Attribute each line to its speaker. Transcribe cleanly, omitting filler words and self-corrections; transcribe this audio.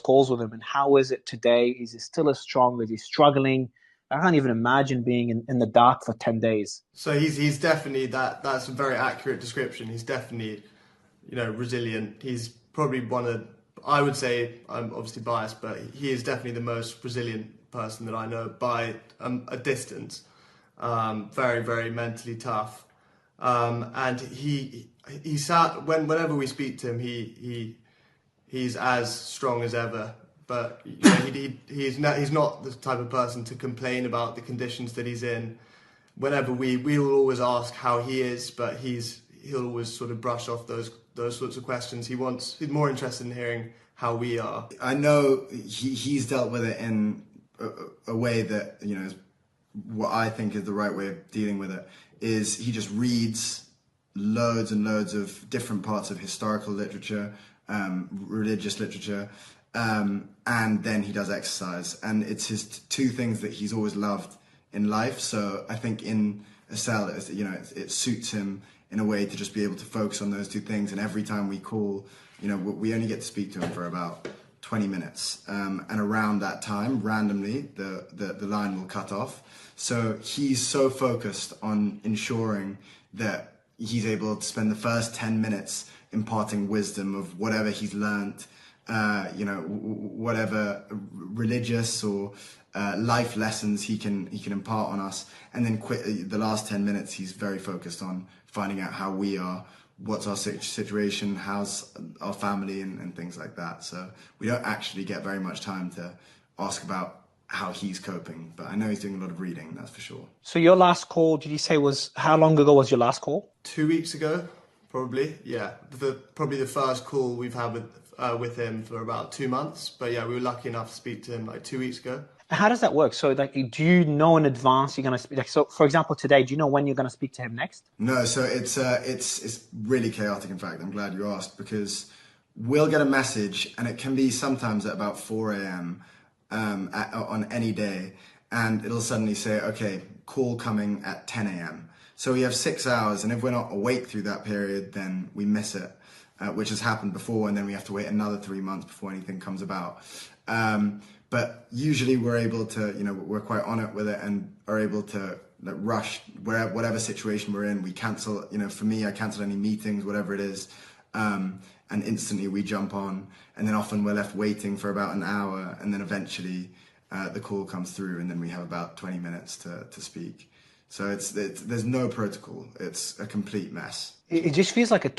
Speaker 1: calls with him, and how is it today? Is he still as strong? Is he struggling? I can't even imagine being in the dark for 10 days.
Speaker 2: So he's definitely that's a very accurate description. He's definitely, resilient. He's probably one of, I would say, I'm obviously biased, but he is definitely the most resilient person that I know by a distance. Very, very mentally tough. And he sat whenever we speak to him, he's as strong as ever. But he's not the type of person to complain about the conditions that he's in. Whenever we will always ask how he is, but he'll always sort of brush off those sorts of questions. He's more interested in hearing how we are.
Speaker 3: I know he's dealt with it in a way that, is what I think is the right way of dealing with it, is he just reads loads and loads of different parts of historical literature, religious literature, and then he does exercise. And it's his two things that he's always loved in life. So I think in a cell, it suits him in a way to just be able to focus on those two things. And every time we call, we only get to speak to him for about 20 minutes. And around that time, randomly, the line will cut off. So he's so focused on ensuring that he's able to spend the first 10 minutes imparting wisdom of whatever he's learned, whatever religious or life lessons he can impart on us, and then the last 10 minutes he's very focused on finding out how we are, what's our situation, how's our family, and things like that. So we don't actually get very much time to ask about how he's coping, but I know he's doing a lot of reading, that's for sure.
Speaker 1: So your last call, did you say how long ago was your last call?
Speaker 2: 2 weeks ago, probably. Yeah, probably the first call we've had with him for about 2 months. But yeah, we were lucky enough to speak to him like 2 weeks ago.
Speaker 1: How does that work? So, do you know in advance you're going to speak? So, for example, today, do you know when you're going to speak to him next?
Speaker 3: No, so it's really chaotic. In fact, I'm glad you asked, because we'll get a message, and it can be sometimes at about 4 a.m. On any day, and it'll suddenly say, okay, call coming at 10 a.m. So we have 6 hours, and if we're not awake through that period, then we miss it, which has happened before, and then we have to wait another 3 months before anything comes about. But usually we're able to, we're quite on it with it, and are able to rush whatever situation we're in. We cancel, for me, I cancel any meetings, whatever it is, and instantly we jump on, and then often we're left waiting for about an hour, and then eventually the call comes through, and then we have about 20 minutes to speak. So there's no protocol. It's a complete mess.
Speaker 1: It just feels like a